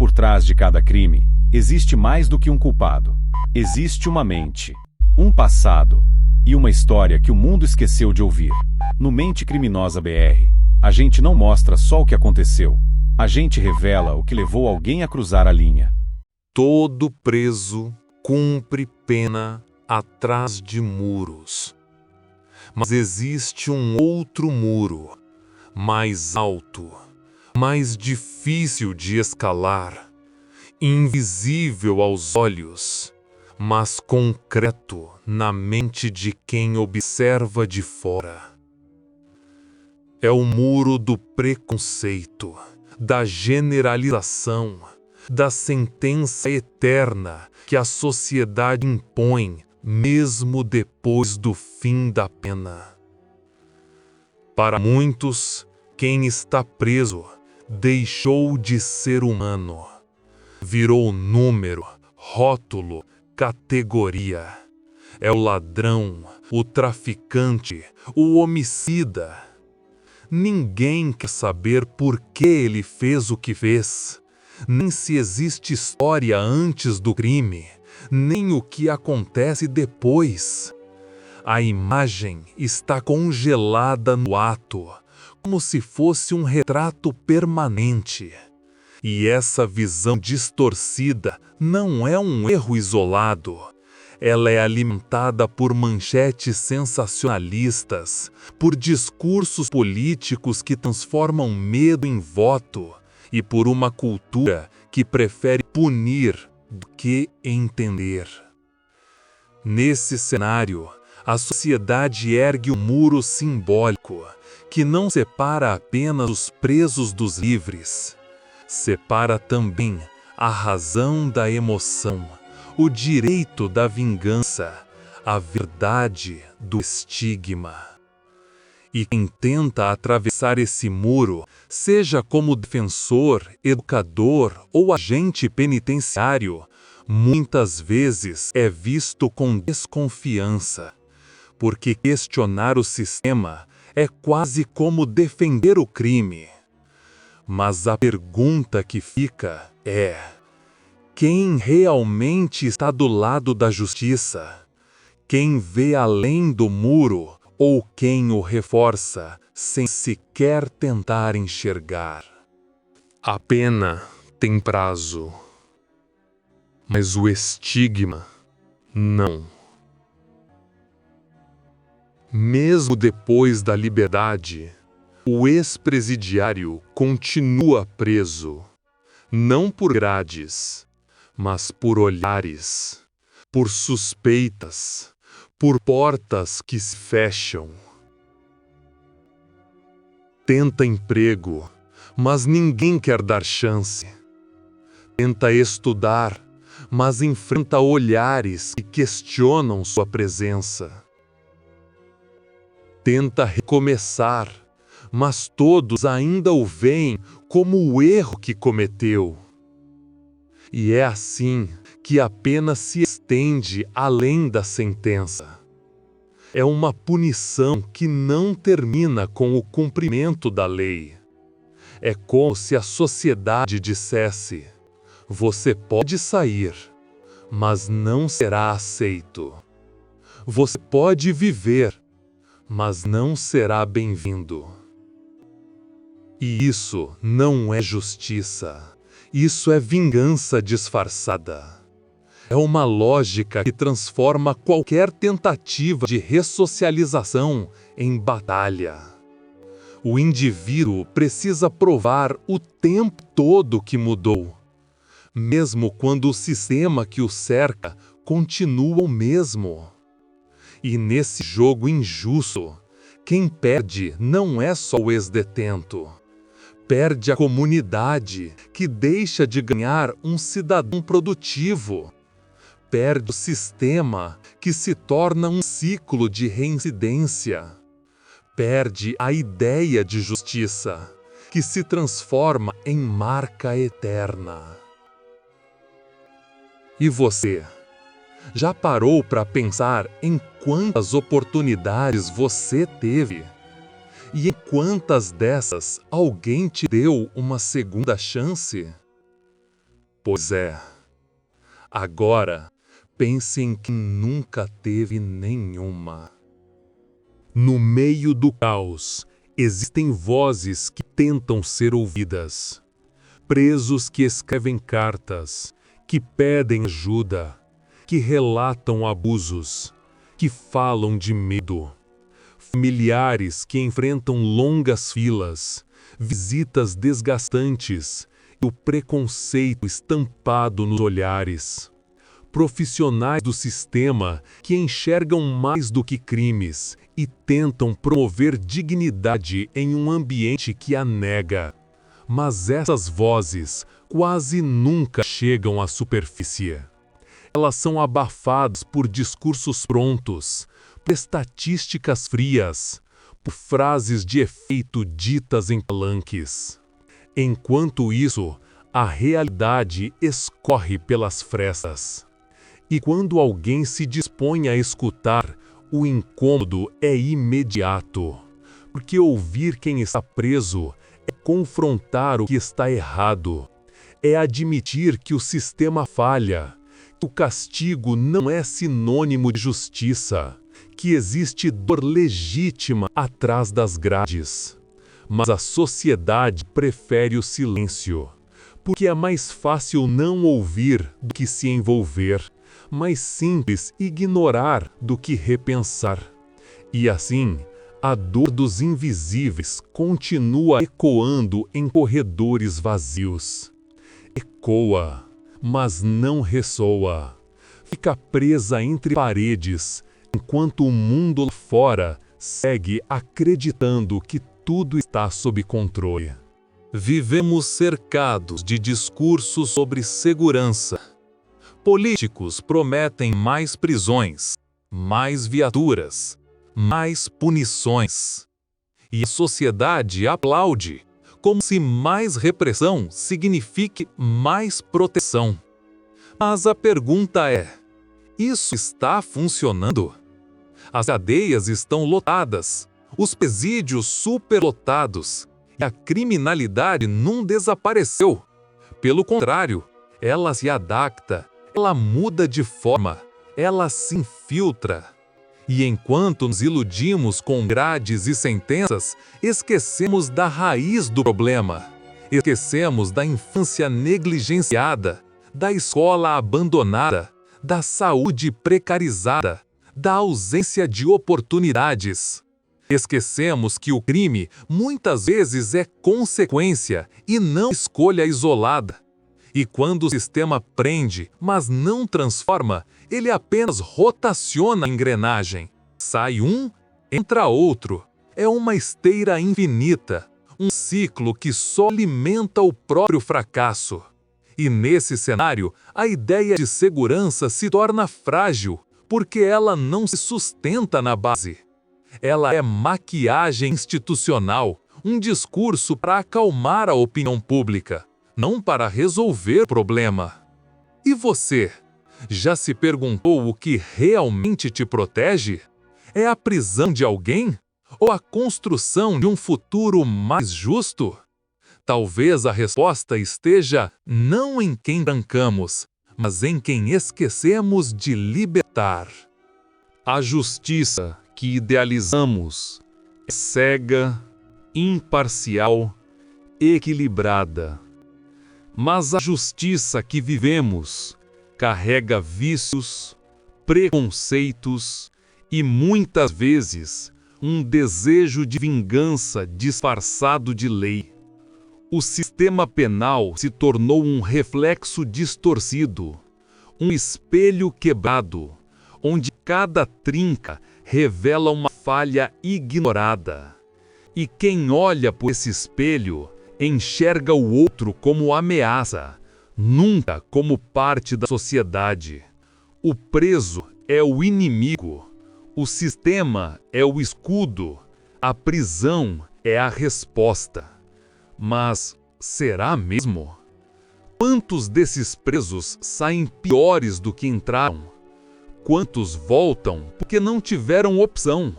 por trás de cada crime, existe mais do que um culpado. Existe uma mente, um passado e uma história que o mundo esqueceu de ouvir. No Mente Criminosa BR, a gente não mostra só o que aconteceu. A gente revela o que levou alguém a cruzar a linha. Todo preso cumpre pena atrás de muros. Mas existe um outro muro, mais alto, mais difícil de escalar, invisível aos olhos, mas concreto na mente de quem observa de fora. É o muro do preconceito, da generalização, da sentença eterna que a sociedade impõe mesmo depois do fim da pena. Para muitos, quem está preso deixou de ser humano. Virou número, rótulo, categoria. É o ladrão, o traficante, o homicida. Ninguém quer saber por que ele fez o que fez, nem se existe história antes do crime, nem o que acontece depois. A imagem está congelada no ato, como se fosse um retrato permanente. E essa visão distorcida não é um erro isolado. Ela é alimentada por manchetes sensacionalistas, por discursos políticos que transformam medo em voto e por uma cultura que prefere punir do que entender. Nesse cenário, a sociedade ergue um muro simbólico que não separa apenas os presos dos livres. Separa também a razão da emoção, o direito da vingança, a verdade do estigma. E quem tenta atravessar esse muro, seja como defensor, educador ou agente penitenciário, muitas vezes é visto com desconfiança, porque questionar o sistema é quase como defender o crime. Mas a pergunta que fica é: quem realmente está do lado da justiça? Quem vê além do muro ou quem o reforça sem sequer tentar enxergar? A pena tem prazo, mas o estigma não. Mesmo depois da liberdade, o ex-presidiário continua preso, não por grades, mas por olhares, por suspeitas, por portas que se fecham. Tenta emprego, mas ninguém quer dar chance. Tenta estudar, mas enfrenta olhares que questionam sua presença. Tenta recomeçar, mas todos ainda o veem como o erro que cometeu. E é assim que a pena se estende além da sentença. É uma punição que não termina com o cumprimento da lei. É como se a sociedade dissesse: você pode sair, mas não será aceito. Você pode viver, mas não será bem-vindo. E isso não é justiça. Isso é vingança disfarçada. É uma lógica que transforma qualquer tentativa de ressocialização em batalha. O indivíduo precisa provar o tempo todo que mudou, mesmo quando o sistema que o cerca continua o mesmo. E nesse jogo injusto, quem perde não é só o ex-detento. Perde a comunidade, que deixa de ganhar um cidadão produtivo. Perde o sistema, que se torna um ciclo de reincidência. Perde a ideia de justiça, que se transforma em marca eterna. E você? Já parou para pensar em quantas oportunidades você teve? E em quantas dessas alguém te deu uma segunda chance? Pois é. Agora, pense em quem nunca teve nenhuma. No meio do caos, existem vozes que tentam ser ouvidas. Presos que escrevem cartas, que pedem ajuda, que relatam abusos, que falam de medo. Familiares que enfrentam longas filas, visitas desgastantes e o preconceito estampado nos olhares. Profissionais do sistema que enxergam mais do que crimes e tentam promover dignidade em um ambiente que a nega. Mas essas vozes quase nunca chegam à superfície. Elas são abafadas por discursos prontos, por estatísticas frias, por frases de efeito ditas em palanques. Enquanto isso, a realidade escorre pelas frestas. E quando alguém se dispõe a escutar, o incômodo é imediato. Porque ouvir quem está preso é confrontar o que está errado. É admitir que o sistema falha, que o castigo não é sinônimo de justiça, que existe dor legítima atrás das grades. Mas a sociedade prefere o silêncio, porque é mais fácil não ouvir do que se envolver, mais simples ignorar do que repensar. E assim, a dor dos invisíveis continua ecoando em corredores vazios. Ecoa, mas não ressoa. Fica presa entre paredes, enquanto o mundo lá fora segue acreditando que tudo está sob controle. Vivemos cercados de discursos sobre segurança. Políticos prometem mais prisões, mais viaturas, mais punições. E a sociedade aplaude, como se mais repressão signifique mais proteção. Mas a pergunta é: isso está funcionando? As cadeias estão lotadas, os presídios superlotados, e a criminalidade não desapareceu. Pelo contrário, ela se adapta, ela muda de forma, ela se infiltra. E enquanto nos iludimos com grades e sentenças, esquecemos da raiz do problema. Esquecemos da infância negligenciada, da escola abandonada, da saúde precarizada, da ausência de oportunidades. Esquecemos que o crime muitas vezes é consequência e não escolha isolada. E quando o sistema prende, mas não transforma, ele apenas rotaciona a engrenagem. Sai um, entra outro. É uma esteira infinita, um ciclo que só alimenta o próprio fracasso. E nesse cenário, a ideia de segurança se torna frágil, porque ela não se sustenta na base. Ela é maquiagem institucional, um discurso para acalmar a opinião pública, não para resolver o problema. E você? Já se perguntou o que realmente te protege? É a prisão de alguém? Ou a construção de um futuro mais justo? Talvez a resposta esteja não em quem trancamos, mas em quem esquecemos de libertar. A justiça que idealizamos é cega, imparcial, equilibrada. Mas a justiça que vivemos carrega vícios, preconceitos e muitas vezes um desejo de vingança disfarçado de lei. O sistema penal se tornou um reflexo distorcido, um espelho quebrado, onde cada trinca revela uma falha ignorada. E quem olha por esse espelho enxerga o outro como ameaça, nunca como parte da sociedade. O preso é o inimigo, o sistema é o escudo, a prisão é a resposta. Mas será mesmo? Quantos desses presos saem piores do que entraram? Quantos voltam porque não tiveram opção?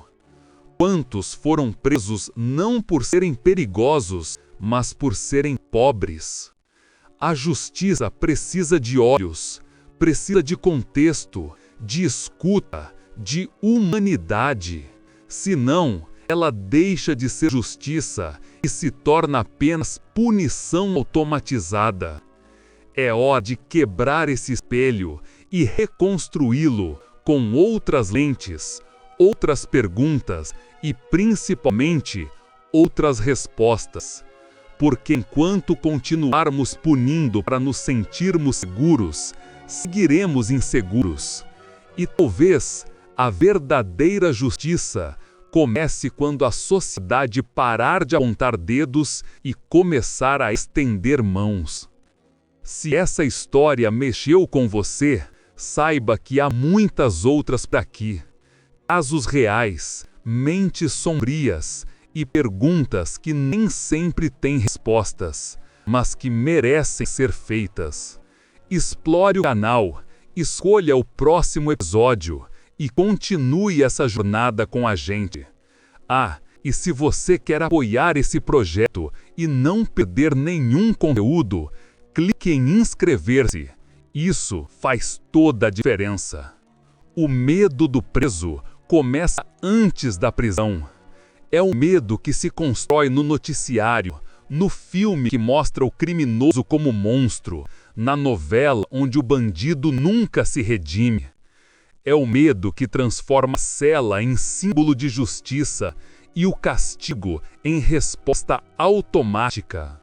Quantos foram presos não por serem perigosos, mas por serem pobres? A justiça precisa de olhos, precisa de contexto, de escuta, de humanidade. Senão, ela deixa de ser justiça e se torna apenas punição automatizada. É hora de quebrar esse espelho e reconstruí-lo com outras lentes, outras perguntas e, principalmente, outras respostas. Porque enquanto continuarmos punindo para nos sentirmos seguros, seguiremos inseguros. E talvez a verdadeira justiça comece quando a sociedade parar de apontar dedos e começar a estender mãos. Se essa história mexeu com você, saiba que há muitas outras por aqui. Casos reais, mentes sombrias e perguntas que nem sempre têm respostas, mas que merecem ser feitas. Explore o canal, escolha o próximo episódio e continue essa jornada com a gente. Ah, e se você quer apoiar esse projeto e não perder nenhum conteúdo, clique em inscrever-se. Isso faz toda a diferença. O medo do preso começa antes da prisão. É o medo que se constrói no noticiário, no filme que mostra o criminoso como monstro, na novela onde o bandido nunca se redime. É o medo que transforma a cela em símbolo de justiça e o castigo em resposta automática.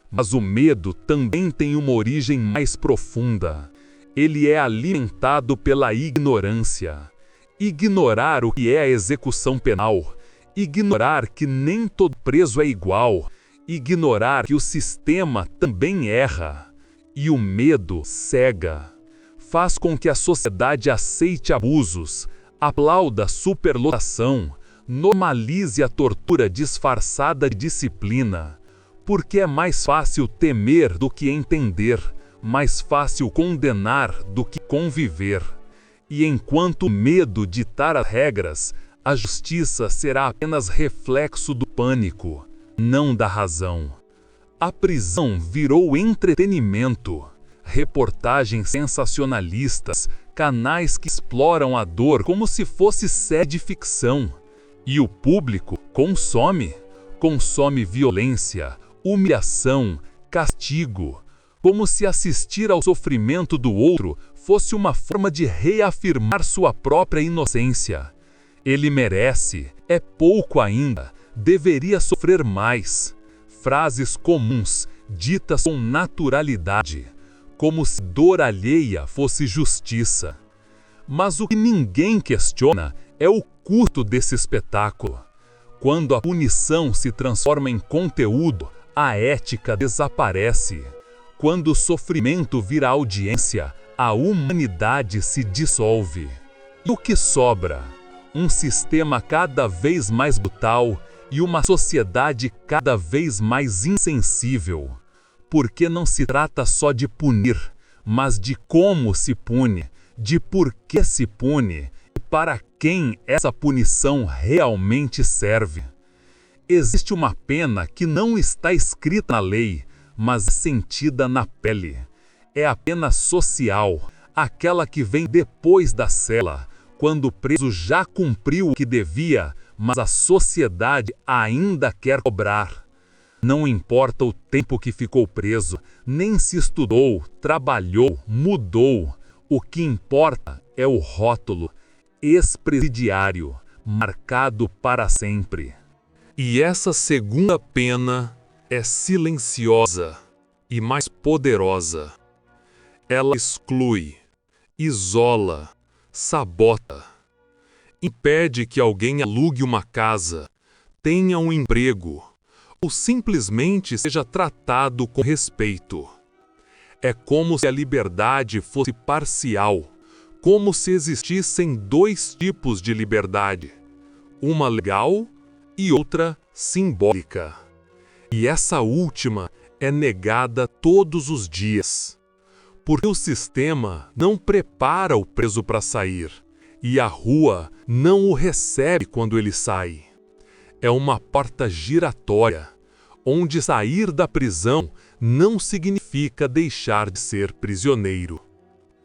Mas o medo também tem uma origem mais profunda. Ele é alimentado pela ignorância. Ignorar o que é a execução penal. Ignorar que nem todo preso é igual. Ignorar que o sistema também erra. E o medo cega. Faz com que a sociedade aceite abusos, aplauda a superlotação, normalize a tortura disfarçada de disciplina. Porque é mais fácil temer do que entender, mais fácil condenar do que conviver. E enquanto o medo ditar as regras, a justiça será apenas reflexo do pânico, não da razão. A prisão virou entretenimento, reportagens sensacionalistas, canais que exploram a dor como se fosse série de ficção. E o público consome violência, humilhação, castigo, como se assistir ao sofrimento do outro fosse uma forma de reafirmar sua própria inocência. Ele merece, é pouco ainda, deveria sofrer mais. Frases comuns, ditas com naturalidade, como se dor alheia fosse justiça. Mas o que ninguém questiona é o custo desse espetáculo. Quando a punição se transforma em conteúdo, a ética desaparece. Quando o sofrimento vira audiência, a humanidade se dissolve. E o que sobra? Um sistema cada vez mais brutal e uma sociedade cada vez mais insensível. Porque não se trata só de punir, mas de como se pune, de por que se pune e para quem essa punição realmente serve. Existe uma pena que não está escrita na lei, mas sentida na pele. É a pena social, aquela que vem depois da cela, quando o preso já cumpriu o que devia, mas a sociedade ainda quer cobrar. Não importa o tempo que ficou preso, nem se estudou, trabalhou, mudou. O que importa é o rótulo, ex-presidiário, marcado para sempre. E essa segunda pena é silenciosa e mais poderosa. Ela exclui, isola, sabota, impede que alguém alugue uma casa, tenha um emprego, ou simplesmente seja tratado com respeito. É como se a liberdade fosse parcial, como se existissem dois tipos de liberdade, uma legal e outra simbólica. E essa última é negada todos os dias, porque o sistema não prepara o preso para sair, e a rua não o recebe quando ele sai. É uma porta giratória, onde sair da prisão não significa deixar de ser prisioneiro.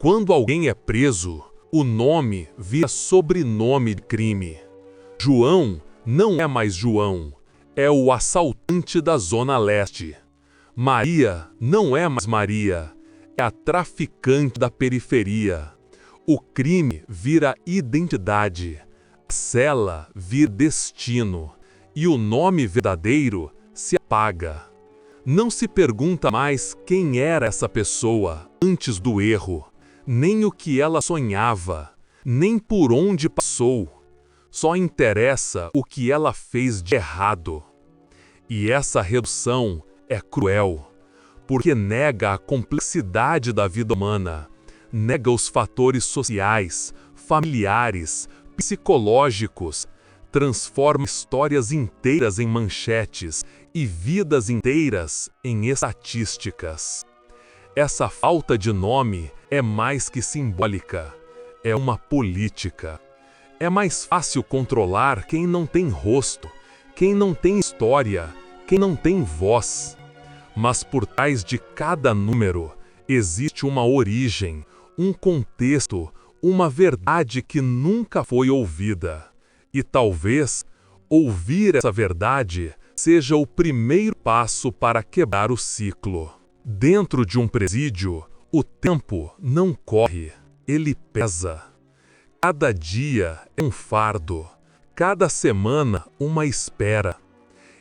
Quando alguém é preso, o nome vira sobrenome de crime. João não é mais João, é o assaltante da Zona Leste. Maria não é mais Maria, é a traficante da periferia. O crime vira identidade, a cela vira destino, e o nome verdadeiro se apaga. Não se pergunta mais quem era essa pessoa antes do erro, nem o que ela sonhava, nem por onde passou. Só interessa o que ela fez de errado. E essa redução é cruel, porque nega a complexidade da vida humana, nega os fatores sociais, familiares, psicológicos, transforma histórias inteiras em manchetes e vidas inteiras em estatísticas. Essa falta de nome é mais que simbólica, é uma política. É mais fácil controlar quem não tem rosto, quem não tem história, quem não tem voz. Mas por trás de cada número existe uma origem, um contexto, uma verdade que nunca foi ouvida. E talvez ouvir essa verdade seja o primeiro passo para quebrar o ciclo. Dentro de um presídio, o tempo não corre, ele pesa. Cada dia é um fardo, cada semana uma espera.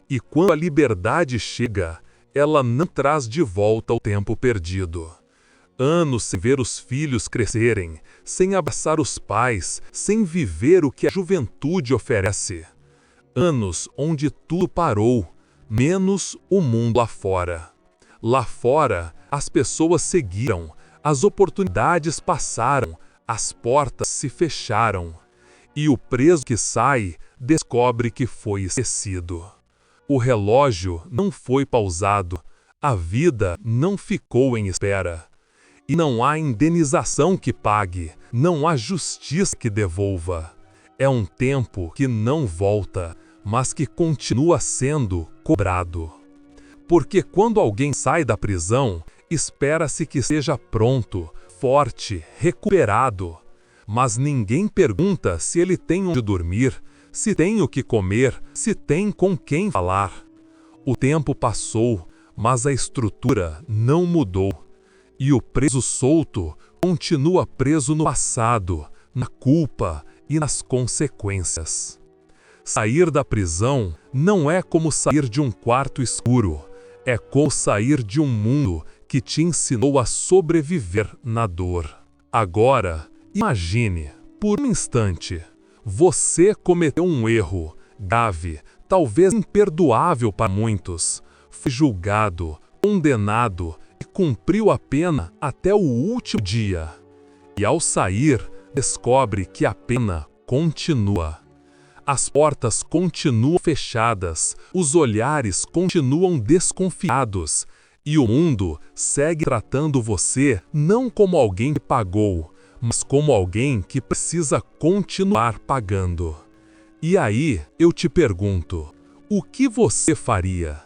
E quando a liberdade chega, ela não traz de volta o tempo perdido. Anos sem ver os filhos crescerem, sem abraçar os pais, sem viver o que a juventude oferece. Anos onde tudo parou, menos o mundo lá fora. Lá fora, as pessoas seguiram, as oportunidades passaram, as portas se fecharam. E o preso que sai descobre que foi esquecido. O relógio não foi pausado, a vida não ficou em espera. E não há indenização que pague, não há justiça que devolva. É um tempo que não volta, mas que continua sendo cobrado. Porque quando alguém sai da prisão, espera-se que seja pronto, forte, recuperado. Mas ninguém pergunta se ele tem onde dormir, se tem o que comer, se tem com quem falar. O tempo passou, mas a estrutura não mudou. E o preso solto continua preso no passado, na culpa e nas consequências. Sair da prisão não é como sair de um quarto escuro, é como sair de um mundo que te ensinou a sobreviver na dor. Agora, imagine, por um instante, você cometeu um erro grave, talvez imperdoável para muitos, foi julgado, condenado e cumpriu a pena até o último dia. E ao sair, descobre que a pena continua. As portas continuam fechadas, os olhares continuam desconfiados, e o mundo segue tratando você não como alguém que pagou, mas como alguém que precisa continuar pagando. E aí eu te pergunto, o que você faria?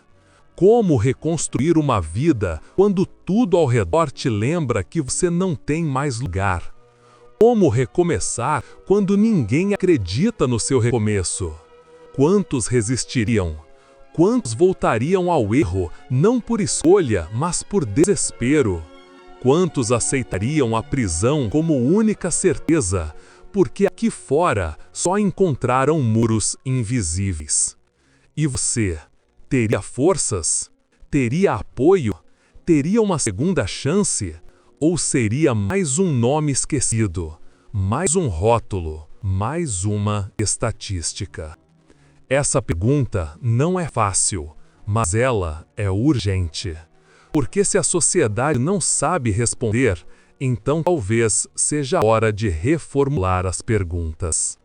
Como reconstruir uma vida quando tudo ao redor te lembra que você não tem mais lugar? Como recomeçar quando ninguém acredita no seu recomeço? Quantos resistiriam? Quantos voltariam ao erro, não por escolha, mas por desespero? Quantos aceitariam a prisão como única certeza, porque aqui fora só encontraram muros invisíveis? E você, teria forças? Teria apoio? Teria uma segunda chance? Ou seria mais um nome esquecido, mais um rótulo, mais uma estatística? Essa pergunta não é fácil, mas ela é urgente. Porque se a sociedade não sabe responder, então talvez seja hora de reformular as perguntas.